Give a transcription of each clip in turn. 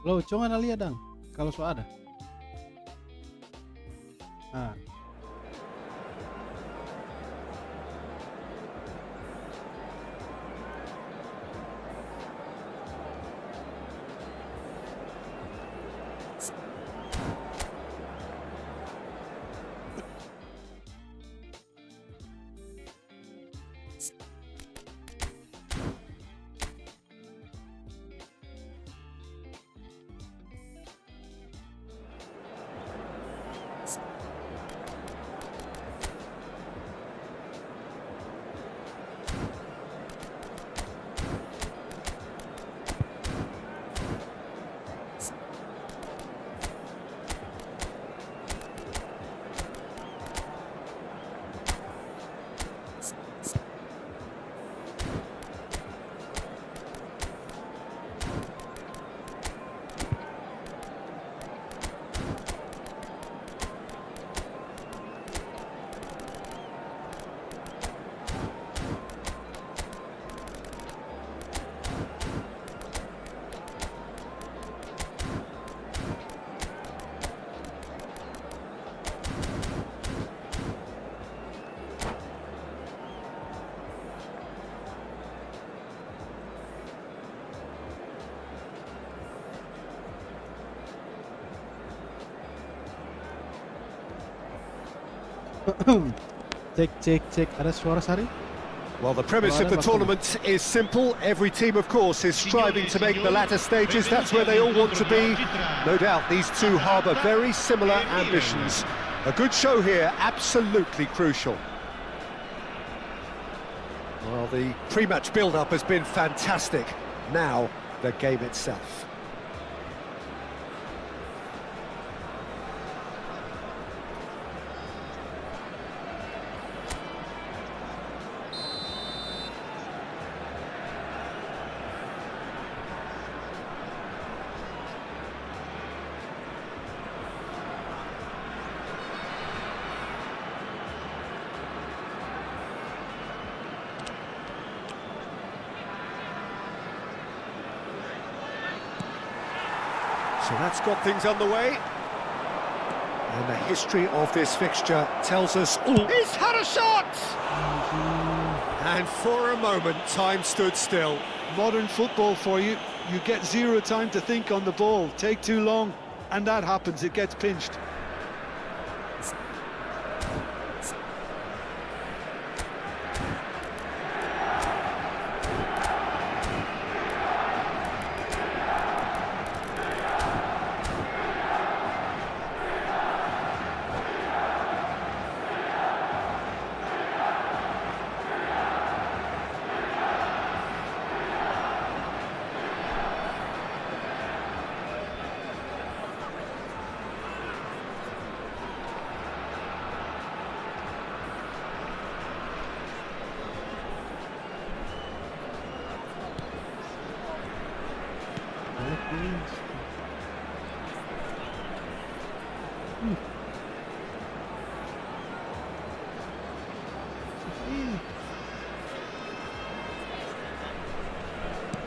Lo, cuma lihat dong kalau so ada. Ah. Cek. Ada suara Sari? Well, the premise of the tournament is simple. Every team, of course, is striving to make the latter stages. That's where they all want to be. No doubt these two harbour very similar ambitions. A good show here, absolutely crucial. Well, the pre-match build-up has been fantastic. Now, the game itself. So that's got things underway. And the history of this fixture tells us... Ooh, he's had a shot! And for a moment, time stood still. Modern football for you. You get zero time to think on the ball. Take too long, and that happens. It gets pinched.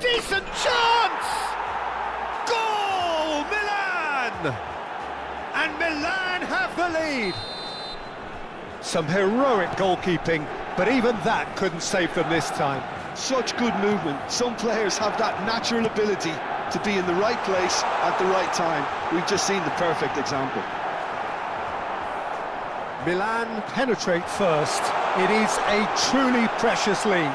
Decent chance! Goal! Milan! And Milan have the lead. Some heroic goalkeeping, but even that couldn't save them this time. Such good movement. Some players have that natural ability to be in the right place at the right time. We've just seen the perfect example. Milan penetrate first. It is a truly precious lead.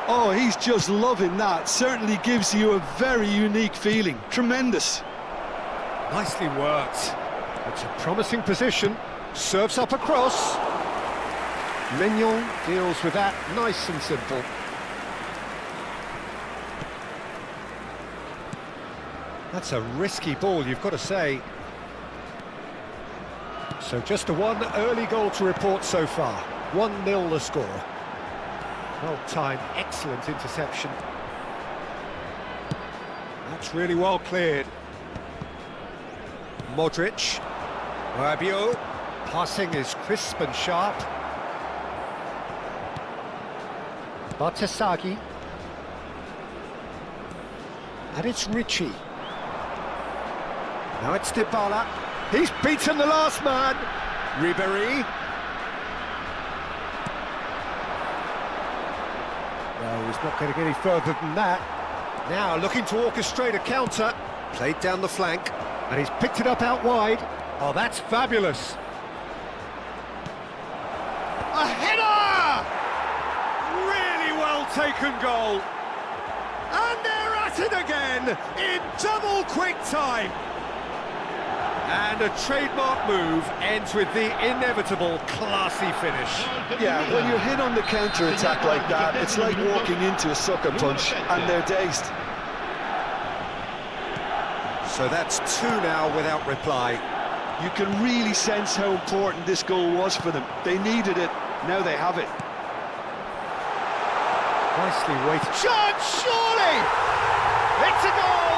Oh, he's just loving that. Certainly gives you a very unique feeling. Tremendous. Nicely worked. It's a promising position. Serves up across. Mignon deals with that nice and simple. That's a risky ball, you've got to say. So just a one early goal to report so far. 1-0 the score. Well timed, excellent interception. That's really well cleared. Modric. Rabiot. Passing is crisp and sharp. Bartasagi. And it's Richie. Now it's Bola. He's beaten the last man. Ribéry. No, he's not going to get any further than that. Now looking to orchestrate a counter. Played down the flank, and he's picked it up out wide. Oh, that's fabulous. A header! Really well taken goal. And they're at it again in double quick time. And a trademark move ends with the inevitable classy finish. Yeah, when you're hit on the counter-attack like that, it's like walking into a sucker punch, and they're dazed. So that's 2 now without reply. You can really sense how important this goal was for them. They needed it, now they have it. Nicely weighted. Shot, surely! It's a goal!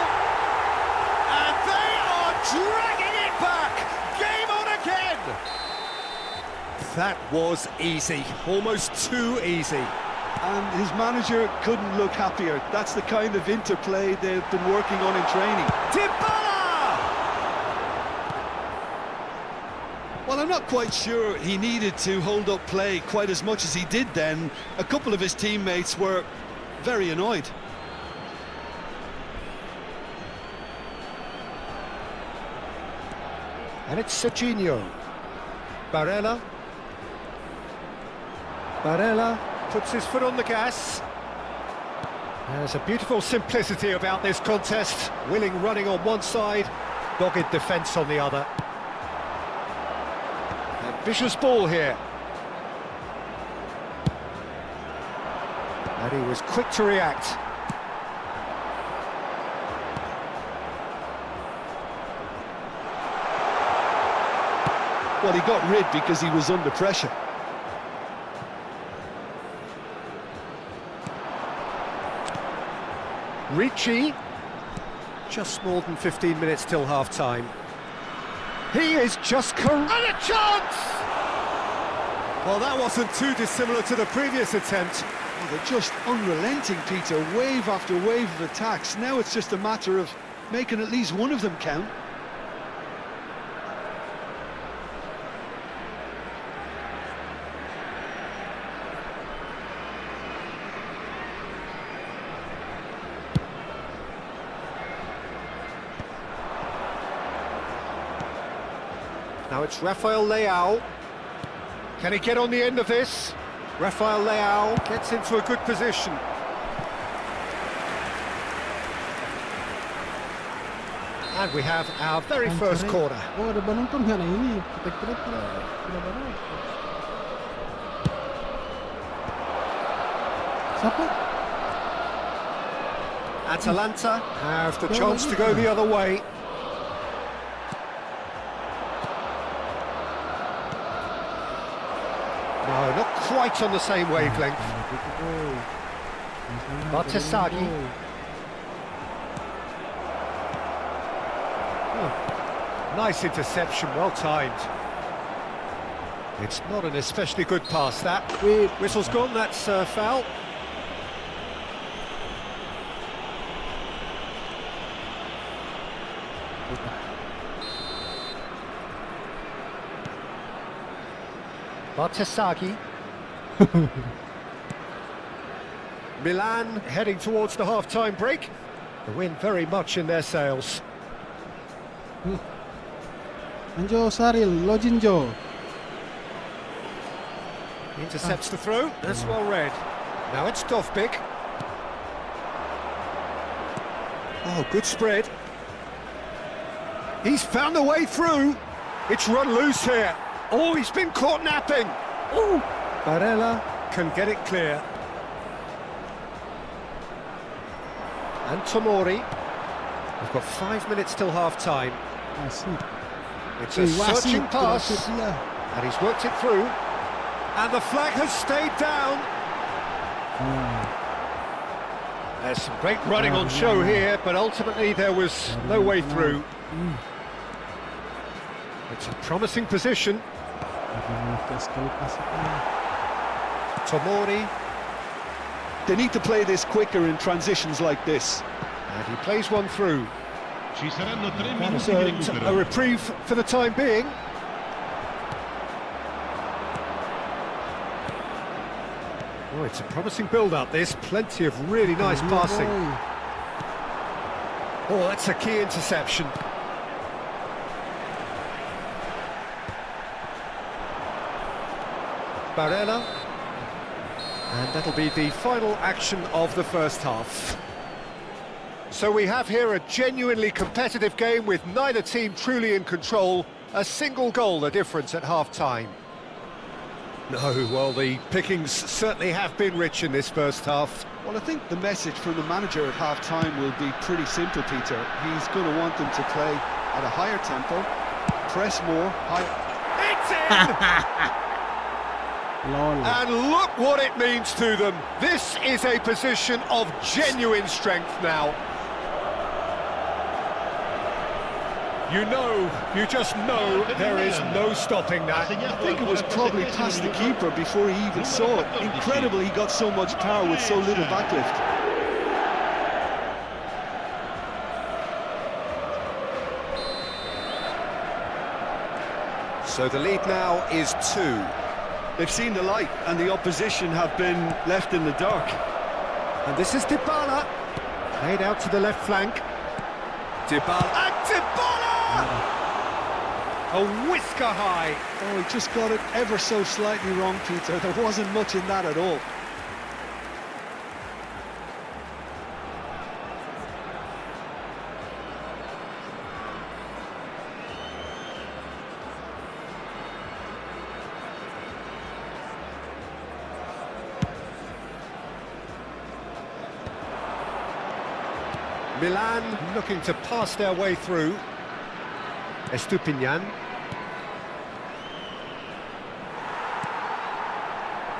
And they are dragging it back! Game on again! That was easy, almost too easy. And his manager couldn't look happier. That's the kind of interplay they've been working on in training. Bola! Well, I'm not quite sure he needed to hold up play quite as much as he did then. A couple of his teammates were very annoyed. And it's Serginho. Barella. Barella puts his foot on the gas. There's a beautiful simplicity about this contest. Willing running on one side, dogged defence on the other. Ambitious ball here. And he was quick to react. Well, he got rid because he was under pressure. Ricci. Just more than 15 minutes till half-time. He is just and a chance! Well, that wasn't too dissimilar to the previous attempt. Well, they're just unrelenting, Peter. Wave after wave of attacks. Now it's just a matter of making at least one of them count. Now it's Rafael Leao. Can he get on the end of this? Rafael Leao gets into a good position. And we have our very first corner. Oh, ada penonton nggak nah ini? Kita kira tidak baru. Siapa? Atalanta have the chance to go the other way. No, not quite on the same wavelength. Bartasagi. Nice interception, well timed. It's not an especially good pass, that. Whistle's gone, that's foul. Bartasagi. Milan heading towards the half-time break. The wind very much in their sails. Anjo Saril, Lojinjo. Intercepts the throw. That's well read. Now it's Dovbik. Oh, good spread. He's found a way through. It's run loose here. Oh, he's been caught napping. Oh, Barella can get it clear. And Tomori. We've got 5 minutes till half-time. It's a searching pass, and he's worked it through. And the flag has stayed down. There's some great running on show here, but ultimately there was no way through. It's a promising position. Tomori. They need to play this quicker in transitions like this. And he plays one through. Ci saranno 3 Guarda, minuti So, di a recupero. reprieve for the time being. Oh, it's a promising build-up, this. Plenty of really nice passing. Oh, that's a key interception. Barella. And that'll be the final action of the first half. So we have here a genuinely competitive game with neither team truly in control. A single goal the difference at half-time. No, well, the pickings certainly have been rich in this first half. Well, I think the message from the manager at half-time will be pretty simple, Peter. He's going to want them to play at a higher tempo, press more, It's in! Lol. And look what it means to them. This is a position of genuine strength now. You just know there is no stopping that. I think it was probably past the keeper before he even saw it. Incredible he got so much power with so little backlift. So the lead now is 2. They've seen the light and the opposition have been left in the dark. And this is Dybala. Played out to the left flank. Dybala. And Dybala! A whisker high. Oh, he just got it ever so slightly wrong, Peter. There wasn't much in that at all. Milan looking to pass their way through. Estupinian.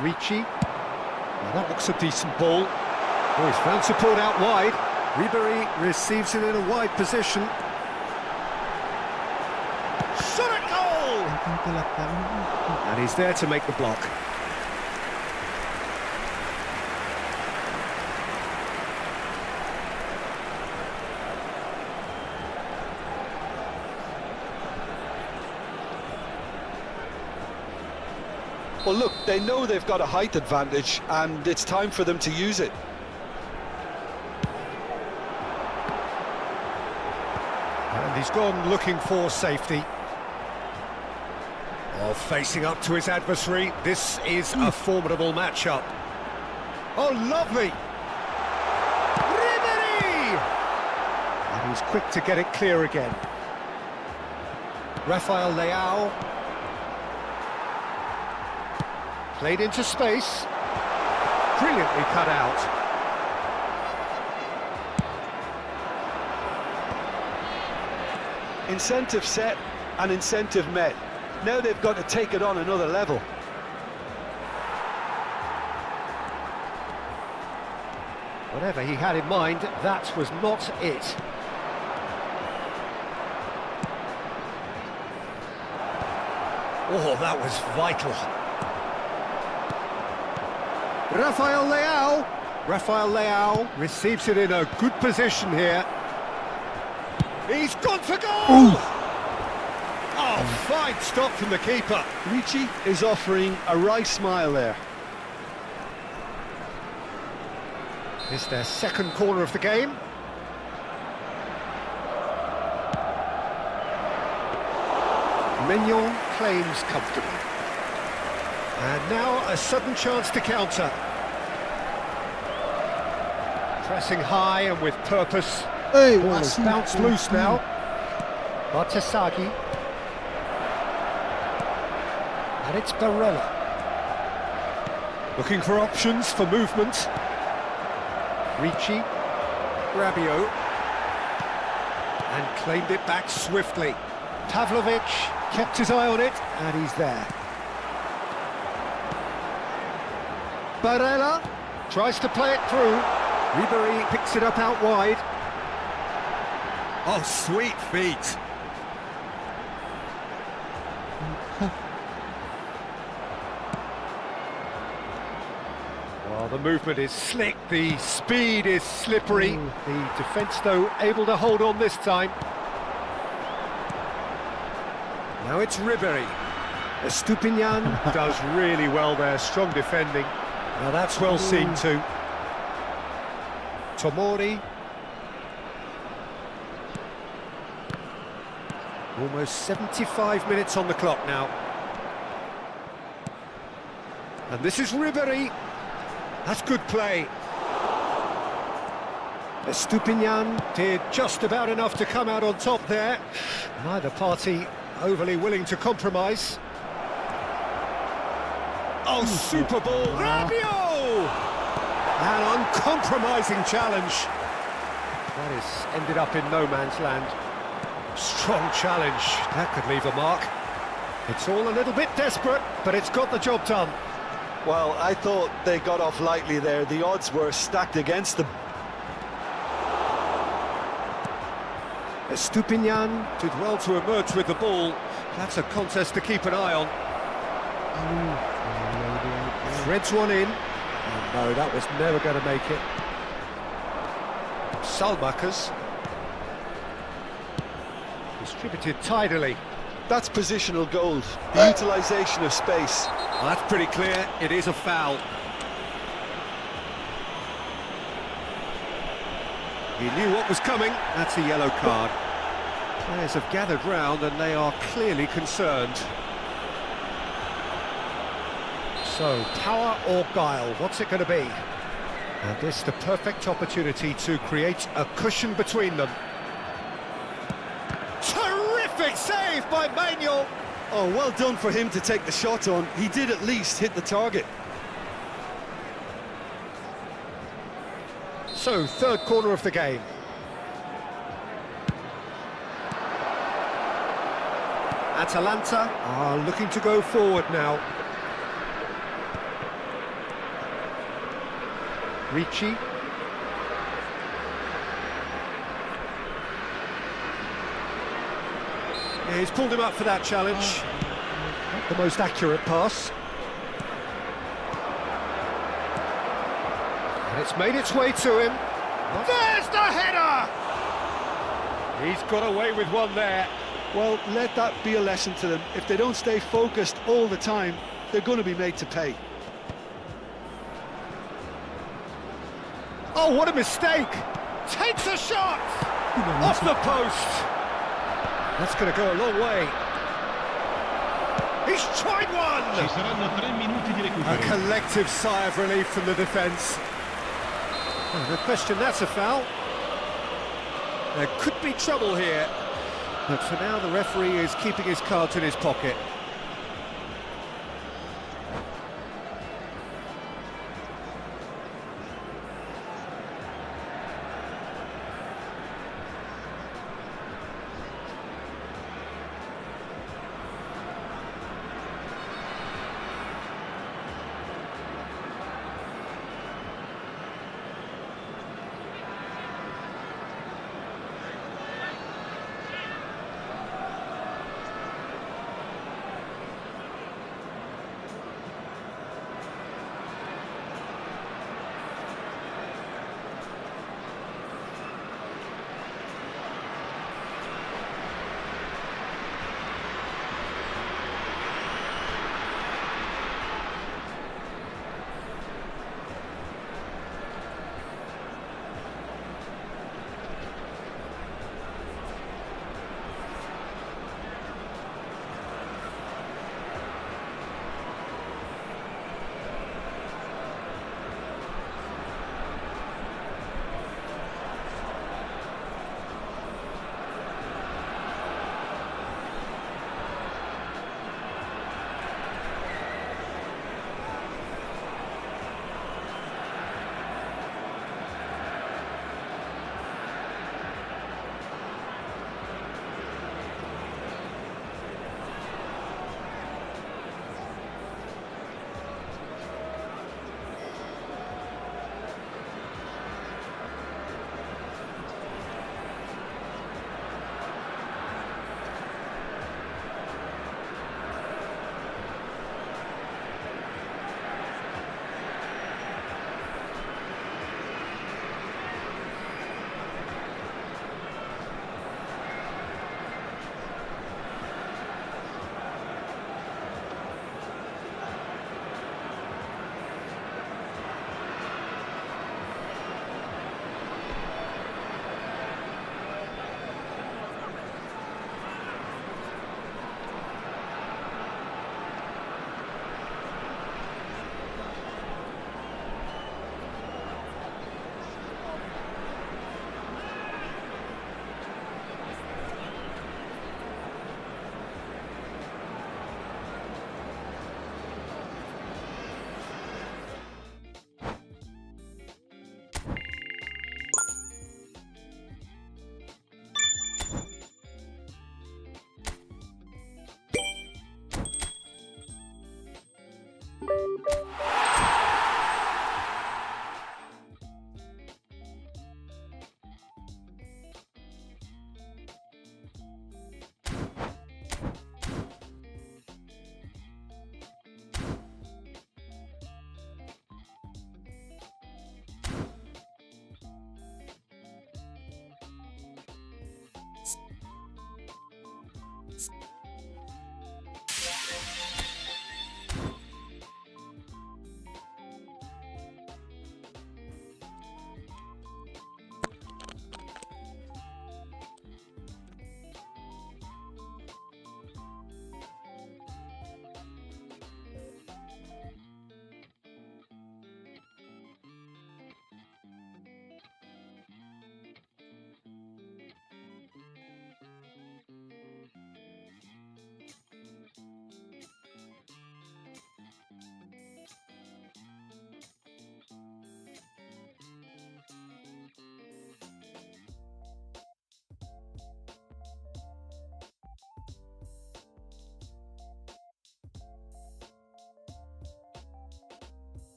Ricci. Well, that looks a decent ball. Oh, he's found support out wide. Ribery receives it in a wide position. Shot at goal! And he's there to make the block. Well, look, they know they've got a height advantage, and it's time for them to use it. And he's gone looking for safety. Oh, facing up to his adversary. This is a formidable matchup. Oh, lovely! Ribery! And he's quick to get it clear again. Rafael Leao. Played into space. Brilliantly cut out. Incentive set and incentive met. Now they've got to take it on another level. Whatever he had in mind, that was not it. Oh, that was vital. Rafael Leao. Rafael Leao receives it in a good position here. He's gone for goal! Oh, fine stop from the keeper. Ricci is offering a wry smile there. It's their second corner of the game. Mignon claims comfortably. And now a sudden chance to counter. Pressing high and with purpose. Hey, Ball has bounced loose now. Bartasagi. And it's Barella. Looking for options for movement. Ricci. Rabiot. And claimed it back swiftly. Pavlovic kept his eye on it, and he's there. Barella tries to play it through. Ribery picks it up out wide. Oh, sweet feet. Well, The movement is slick, the speed is slippery. The defence, though, able to hold on this time. Now it's Ribery. Estupinian does really well there, strong defending. Now that's well seen too. Tomori. Almost 75 minutes on the clock now. And this is Ribery. That's good play. Estupinian did just about enough to come out on top there. Neither party overly willing to compromise. Oh, super ball. Rabiot! An uncompromising challenge. That is ended up in no man's land. Strong challenge. That could leave a mark. It's all a little bit desperate, but it's got the job done. Well, I thought they got off lightly there. The odds were stacked against them. Estupinian did well to emerge with the ball. That's a contest to keep an eye on. Threads one in. Oh, no, that was never going to make it. Salmakers. Distributed tidily. That's positional gold, the utilisation of space. Well, that's pretty clear, it is a foul. He knew what was coming, that's a yellow card. Players have gathered round and they are clearly concerned. So, power or guile, what's it going to be? And this the perfect opportunity to create a cushion between them. Terrific save by Manuel! Oh, well done for him to take the shot on. He did at least hit the target. So, third corner of the game. Atalanta are looking to go forward now. Ricci. Yeah, he's pulled him up for that challenge. Not the most accurate pass. And it's made its way to him. There's the header! He's got away with one there. Well, let that be a lesson to them. If they don't stay focused all the time, they're going to be made to pay. Oh, what a mistake! Takes a shot! Off the post! That's going to go a long way. He's tried one! Ci saranno 3 minuti di recupero. A collective sigh of relief from the defence. Oh, no question, that's a foul. There could be trouble here. But for now, the referee is keeping his cards in his pocket.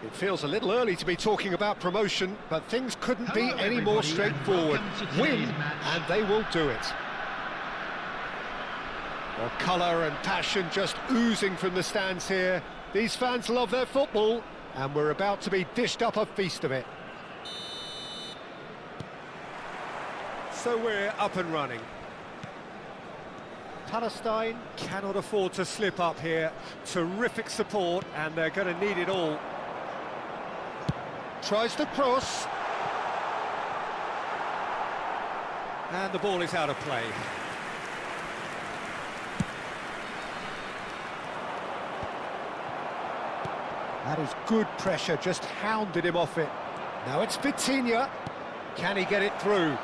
It feels a little early to be talking about promotion, but things couldn't be any more straightforward. Win, and they will do it. Well, colour and passion just oozing from the stands here. These fans love their football, and we're about to be dished up a feast of it. So we're up and running. Palestine cannot afford to slip up here. Terrific support, and they're going to need it all. Tries to cross. And the ball is out of play. That is good pressure, just hounded him off it. Now it's Vitinha. Can he get it through?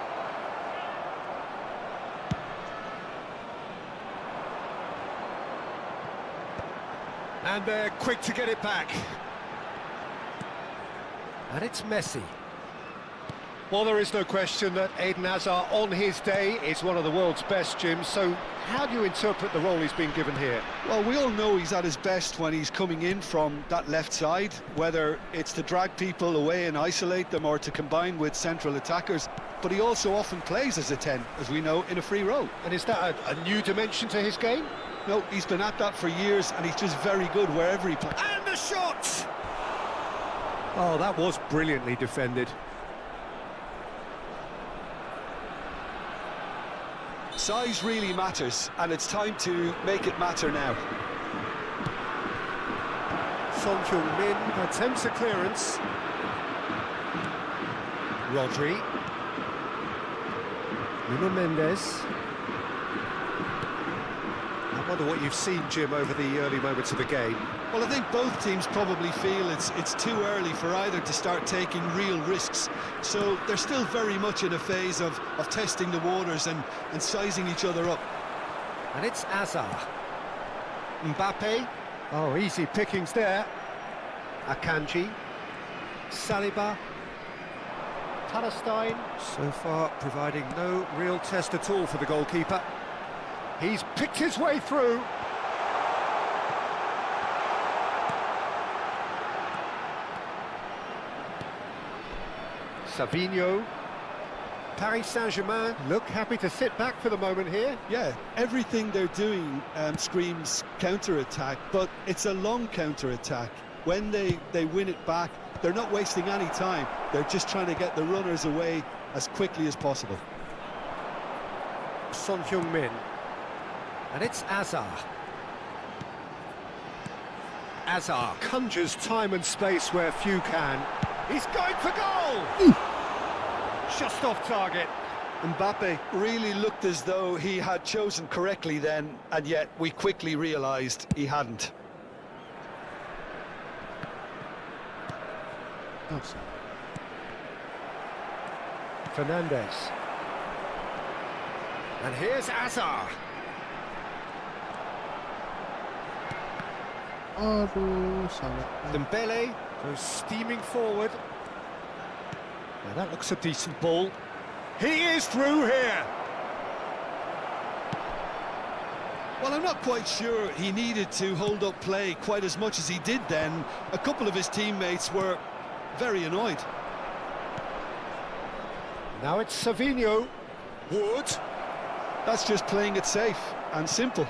And they're quick to get it back. And it's Messi. Well, there is no question that Eden Hazard, on his day, is one of the world's best, Jim. So how do you interpret the role he's been given here? Well, we all know he's at his best when he's coming in from that left side, whether it's to drag people away and isolate them or to combine with central attackers. But he also often plays as a 10, as we know, in a free role. And is that a new dimension to his game? No, he's been at that for years, and he's just very good wherever he plays. And the shot! Oh, that was brilliantly defended. Size really matters, and it's time to make it matter now. Son Heung-min attempts a clearance. Rodri. Nuno Mendes. I wonder what you've seen, Jim, over the early moments of the game. Well, I think both teams probably feel it's too early for either to start taking real risks. So they're still very much in a phase of testing the waters and sizing each other up. And it's Hazard. Mbappe. Oh, easy pickings there. Akanji. Saliba. Palestine. So far, providing no real test at all for the goalkeeper. He's picked his way through. Savinho. Paris Saint-Germain look happy to sit back for the moment here. Yeah, everything they're doing screams counter-attack, but it's a long counter-attack. When they win it back, they're not wasting any time. They're just trying to get the runners away as quickly as possible. Son Heung-min. And it's Hazard. Hazard conjures time and space where few can. He's going for goal! Just off target. Mbappe really looked as though he had chosen correctly then, and yet we quickly realised he hadn't. Fernandes. And here's Hazard. Aduh, salah. Dembele goes steaming forward. Now that looks a decent ball. He is through here. Well, I'm not quite sure he needed to hold up play quite as much as he did then. A couple of his teammates were very annoyed. Now it's Savinho. Wood. That's just playing it safe and simple.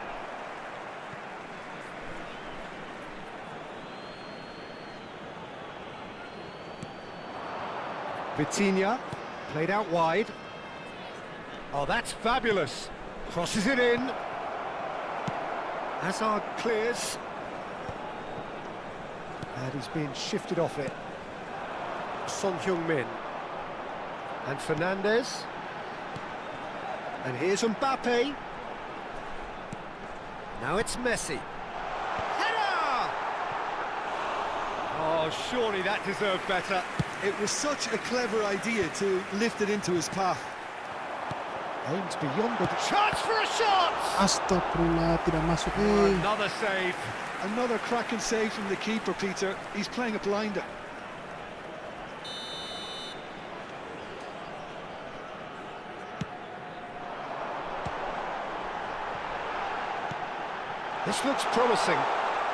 Vitinha, played out wide. Oh, that's fabulous. Crosses it in. Hazard clears. And he's being shifted off it. Son Heung-min. And Fernandes. And here's Mbappe. Now it's Messi. Header! Oh, surely that deserved better. It was such a clever idea to lift it into his path. Aims beyond the chance for a shot! Astagfirullah, tidak masuk. Another save. Another cracking save from the keeper, Peter. He's playing a blinder. This looks promising.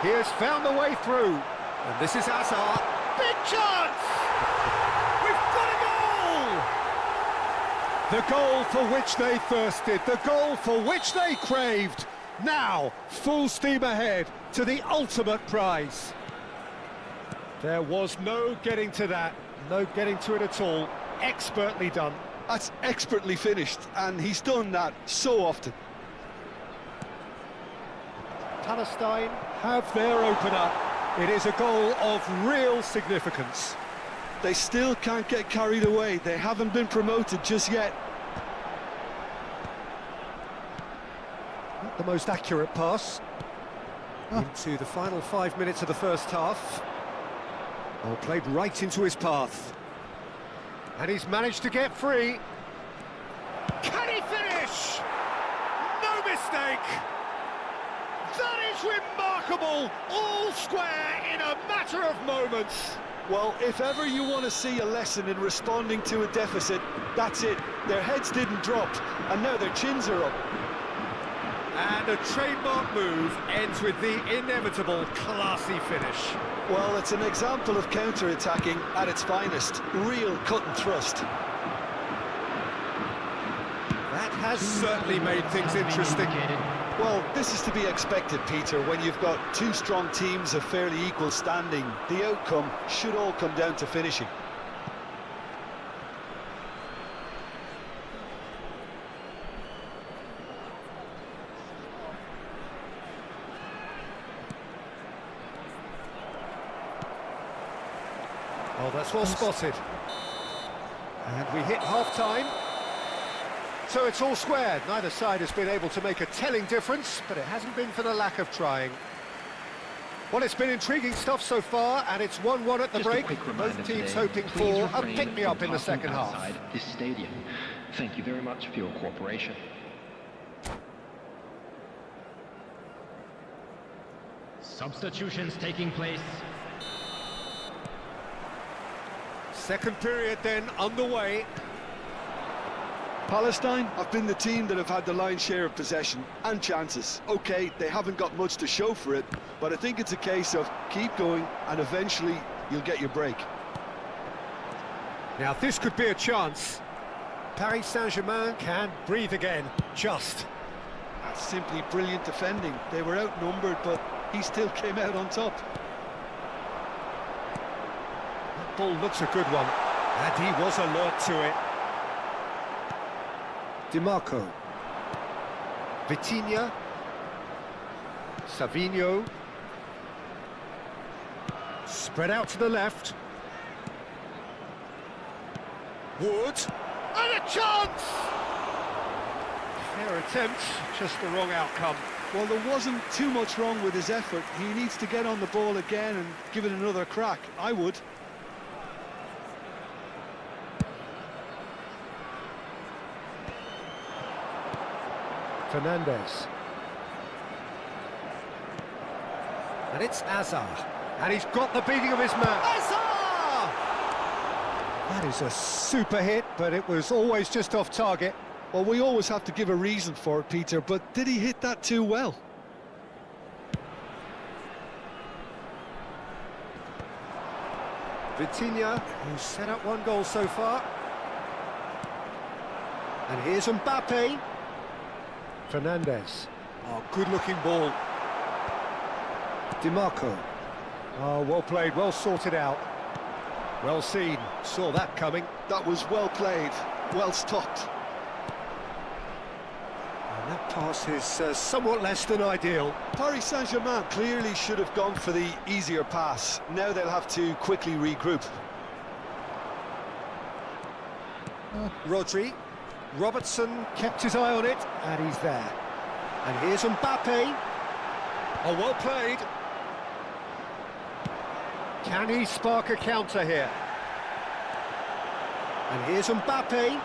He has found the way through. And this is Hazard. Big chance! We've got a goal! The goal for which they thirsted, the goal for which they craved. Now, full steam ahead to the ultimate prize. There was no getting to that, no getting to it at all. Expertly done. That's expertly finished, and he's done that so often. Palestine have their opener. It is a goal of real significance. They still can't get carried away. They haven't been promoted just yet. Not the most accurate pass. Into the final 5 minutes of the first half. Oh, played right into his path. And he's managed to get free. Can he finish? No mistake! That is remarkable! All square in a matter of moments. Well, if ever you want to see a lesson in responding to a deficit, that's it. Their heads didn't drop, and now their chins are up. And a trademark move ends with the inevitable classy finish. Well, it's an example of counter-attacking at its finest. Real cut and thrust. That has certainly made things interesting. Well, this is to be expected, Peter, when you've got two strong teams of fairly equal standing. The outcome should all come down to finishing. Oh, that's well spotted. And we hit half-time. So it's all squared. Neither side has been able to make a telling difference, but it hasn't been for the lack of trying. Well, it's been intriguing stuff so far, and it's 1-1 at the break. Both teams hoping for a pick-me-up in the second half. This stadium. Thank you very much for your cooperation. Substitutions taking place. Second period then underway. Palestine have been the team that have had the lion's share of possession and chances. OK, they haven't got much to show for it, but I think it's a case of keep going and eventually you'll get your break. Now this could be a chance. Paris Saint-Germain can breathe again, just. That's simply brilliant defending. They were outnumbered, but he still came out on top. That ball looks a good one, and he was alert to it. DiMarco, Vitinha, Savinho, spread out to the left. Wood, and a chance! Fair attempt, just the wrong outcome. Well, there wasn't too much wrong with his effort. He needs to get on the ball again and give it another crack. I would. Fernandez. And it's Azar. And he's got the beating of his man. Azar! That is a super hit, but it was always just off target. Well, we always have to give a reason for it, Peter, but did he hit that too well? Vitinha, who's set up one goal so far. And here's Mbappe. Fernandez. Oh, good-looking ball. DiMarco. Oh, well played, well sorted out. Well seen, saw that coming. That was well played, well stopped. And that pass is somewhat less than ideal. Paris Saint-Germain clearly should have gone for the easier pass. Now they'll have to quickly regroup. Rodri. Robertson kept his eye on it, and he's there. And here's Mbappe. Oh, well played. Can he spark a counter here? And here's Mbappe.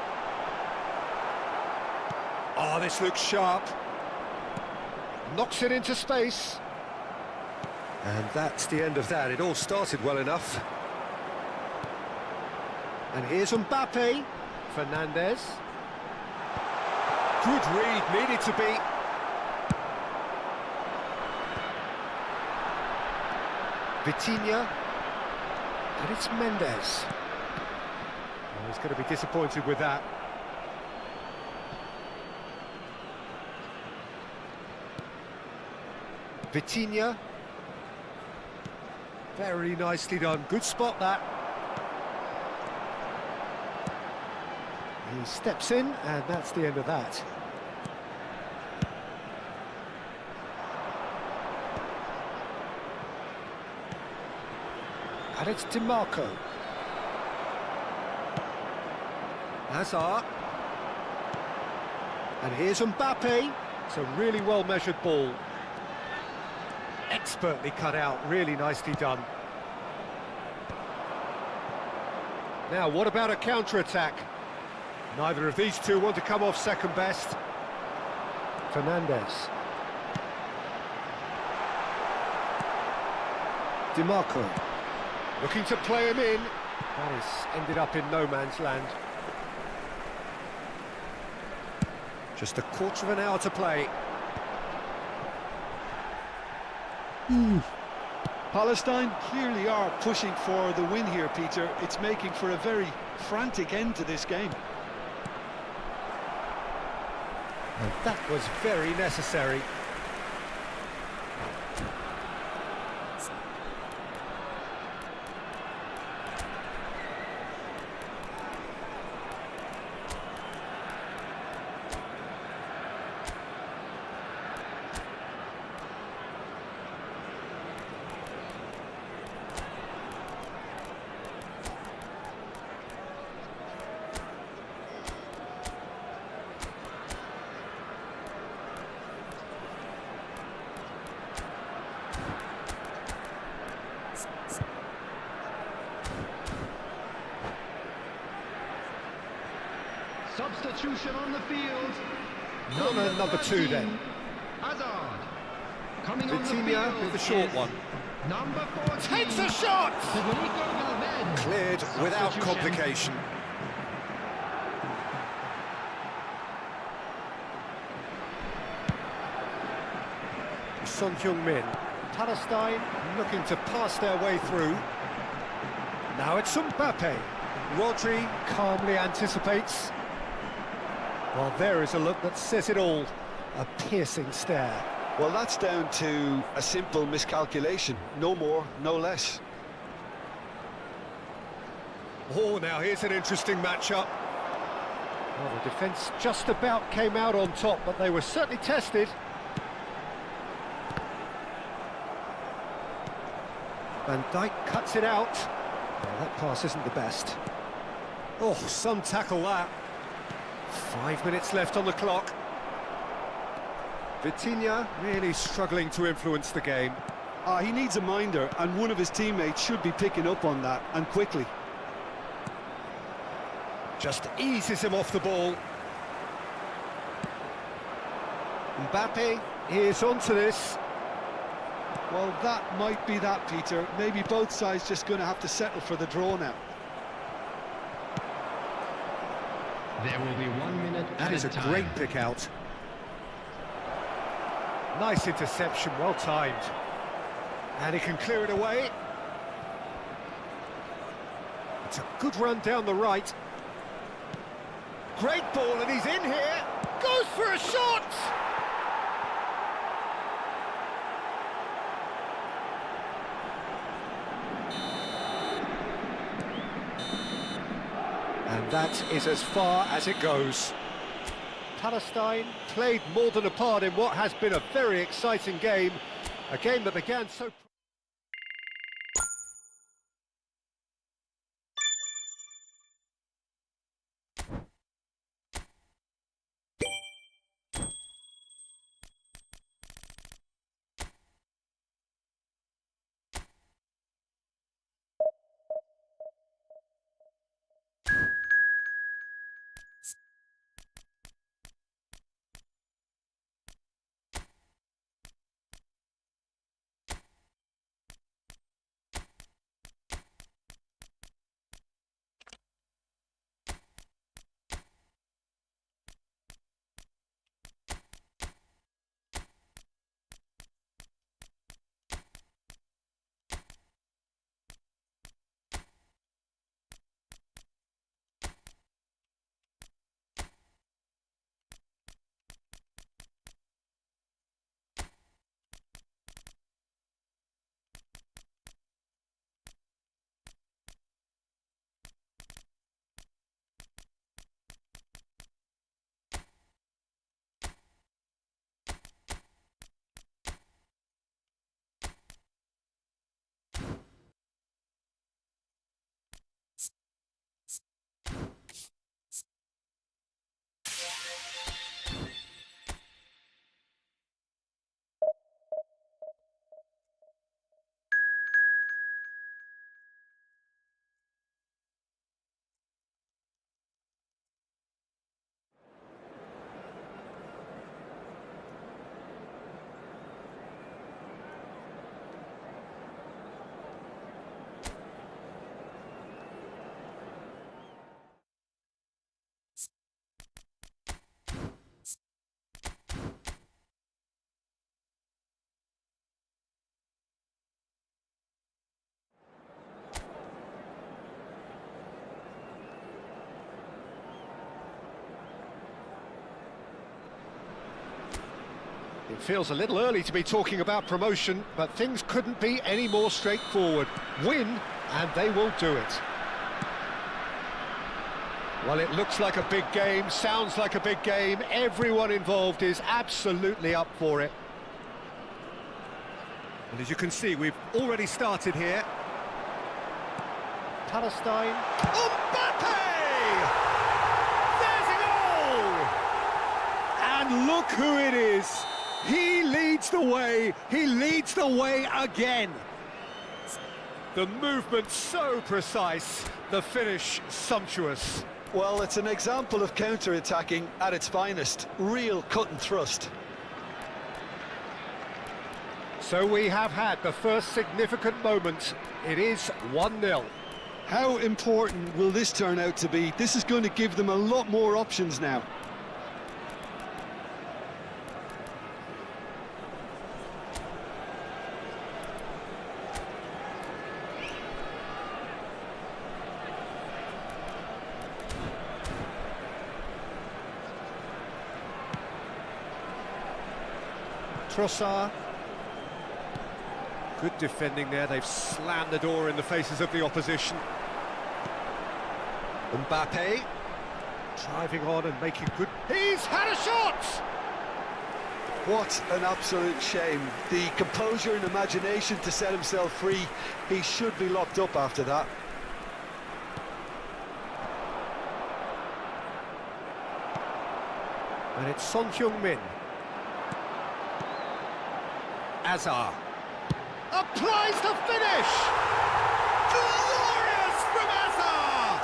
Oh, this looks sharp. Knocks it into space. And that's the end of that. It all started well enough. And here's Mbappe. Fernandez. Good read, needed to be. Vitinha. And it's Mendes. Oh, he's going to be disappointed with that. Vitinha. Very nicely done. Good spot, that. He steps in, and that's the end of that. And it's DiMarco. Hazard. And here's Mbappe. It's a really well-measured ball. Expertly cut out, really nicely done. Now, what about a counter-attack? Neither of these two want to come off second best. Fernandez. DiMarco. Looking to play him in. That has ended up in no man's land. Just a quarter of an hour to play. Palestine clearly are pushing for the win here, Peter. It's making for a very frantic end to this game. And that was very necessary. Substitution on the field. Number two then. Hazard. Coming on the Vitinha field with the short is one. Number 14. Takes a shot! Federico Valverde. Cleared without Substitution. complication. Son Heung-min. Palestine looking to pass their way through. Now it's Mbappe. Rodri calmly anticipates. Well, there is a look that says it all. A piercing stare. Well, that's down to a simple miscalculation. No more, no less. Oh, now here's an interesting matchup. Well, the defence just about came out on top, but they were certainly tested. Van Dijk cuts it out. Well, that pass isn't the best. Oh, some tackle that. 5 minutes left on the clock. Vitinha really struggling to influence the game. He needs a minder, and one of his teammates should be picking up on that, and quickly. Just eases him off the ball. Mbappe is onto this. Well, that might be that, Peter. Maybe both sides just going to have to settle for the draw now. There will be 1 minute That at is a time. great pick out. Nice interception, well timed. And he can clear it away. It's a good run down the right. Great ball, and he's in here. Goes for a shot! And that is as far as it goes. Palestine played more than a part in what has been a very exciting game. A game that began so... It feels a little early to be talking about promotion, but things couldn't be any more straightforward. Win, and they will do it. Well, it looks like a big game, sounds like a big game. Everyone involved is absolutely up for it. And as you can see, we've already started here. Palestine. Mbappe! There's a goal! And look who it is. He leads the way. He leads the way again. The movement so precise, the finish sumptuous. Well, it's an example of counter-attacking at its finest. Real cut and thrust. So we have had the first significant moment. It is 1-0. How important will this turn out to be? This is going to give them a lot more options now. Trossard. Good defending there. They've slammed the door in the faces of the opposition. Mbappe driving on and making good. He's had a shot! What an absolute shame. The composure and imagination to set himself free. He should be locked up after that. And it's Son Heung-min. Hazard applies the finish. Glorious from Hazard.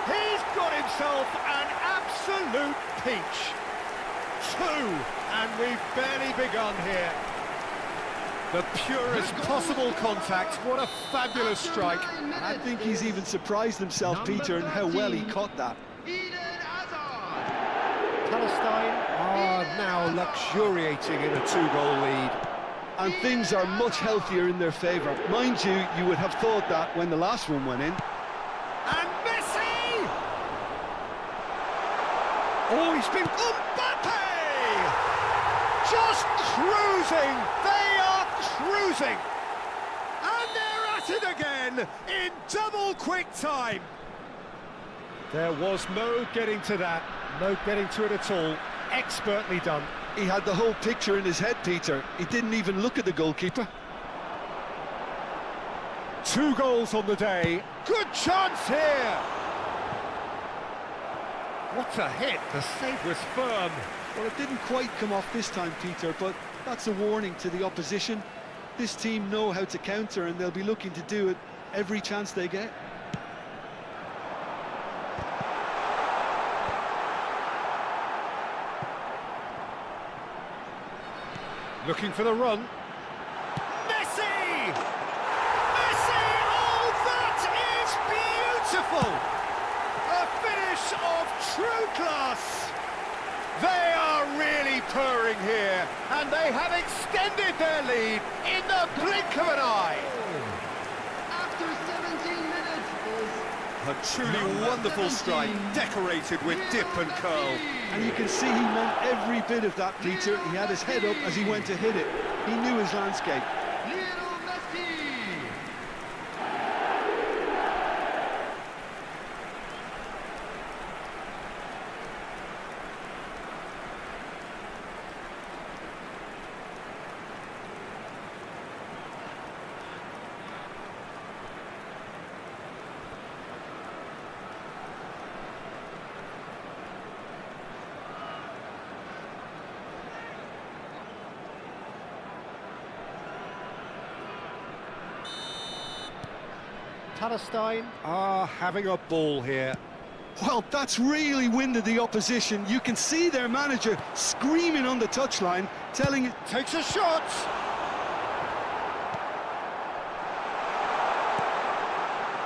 He's got himself an absolute peach. 2, and we've barely begun here. The purest possible contact. What a fabulous strike. I think he's even surprised himself, Peter, in how well he caught that. Palestine are now luxuriating in a 2-goal lead. And things are much healthier in their favour. Mind you, you would have thought that when the last one went in. And Messi! Oh, he's been... Mbappe! Just cruising! They are cruising! And they're at it again in double quick time. There was no getting to that. No getting to it at all. Expertly done. He had the whole picture in his head, Peter. He didn't even look at the goalkeeper. 2 goals on the day. Good chance here. What a hit. The save was firm. Well, it didn't quite come off this time, Peter, but that's a warning to the opposition. This team know how to counter, and they'll be looking to do it every chance they get. Looking for the run. Messi! Messi! Oh, that is beautiful! A finish of true class. They are really purring here, and they have extended their lead in the blink of an eye. After 17 minutes is A truly wonderful strike, decorated with dip and curl. And you can see he meant every bit of that, Peter. He had his head up as he went to hit it. He knew his landscape. Lionel Messi. Palestine are having a ball here. Well, that's really winded the opposition. You can see their manager screaming on the touchline, telling it... Takes a shot!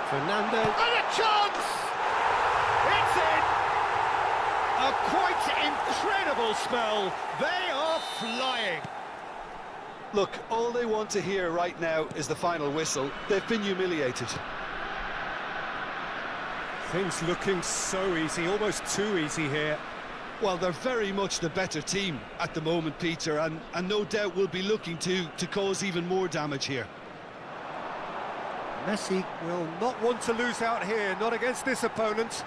Fernando... And a chance! It's in! A quite incredible spell. They are flying. Look, all they want to hear right now is the final whistle. They've been humiliated. Things looking so easy, almost too easy here. Well, they're very much the better team at the moment, Peter, and no doubt will be looking to cause even more damage here. Messi will not want to lose out here, not against this opponent.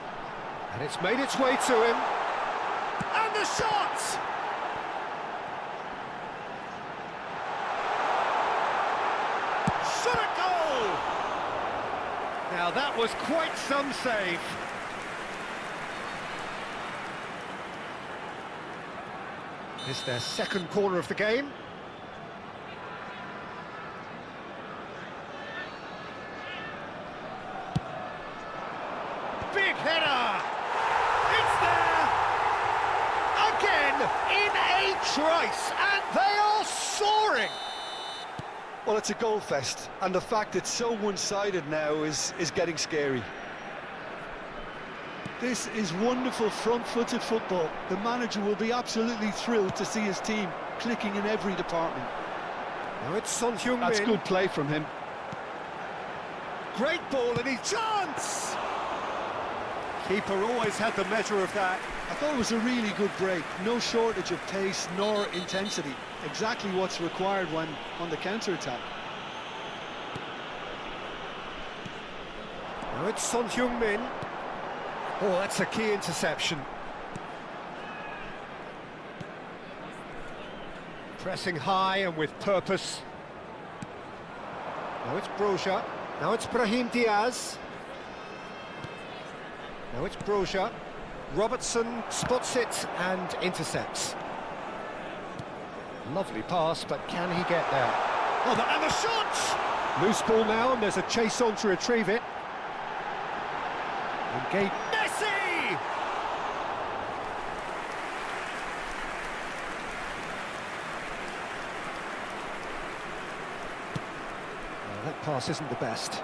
And it's made its way to him. And the shot! Shot a goal! Now that was quite some save. It's their second corner of the game. Big header! It's there! Again, in a trice, and they are soaring! Well, it's a goal fest, and the fact it's so one-sided now is getting scary. This is wonderful front-footed football. The manager will be absolutely thrilled to see his team clicking in every department. Now it's Son Heung-min. That's good play from him. Great ball, and he chance! Keeper always had the measure of that. I thought it was a really good break. No shortage of pace nor intensity. Exactly what's required when on the counter-attack. Now it's Son Heung-min. Oh, that's a key interception. Pressing high and with purpose. Now it's Broja. Now it's Brahim Diaz. Now it's Broja. Robertson spots it and intercepts. Lovely pass, but can he get there? Oh, and the shot! Loose ball now, and there's a chase on to retrieve it. Engage. Messi! Well, that pass isn't the best.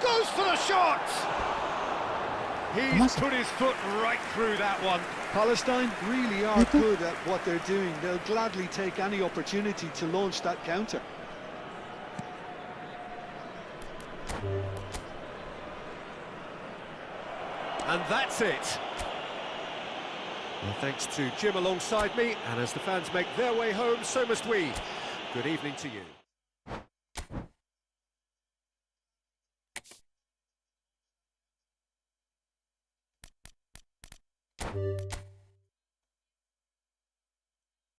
Goes for the shot! He's put his foot right through that one. Palestine really are good at what they're doing. They'll gladly take any opportunity to launch that counter. And that's it. Well, thanks to Jim alongside me, and as the fans make their way home, so must we. Good evening to you.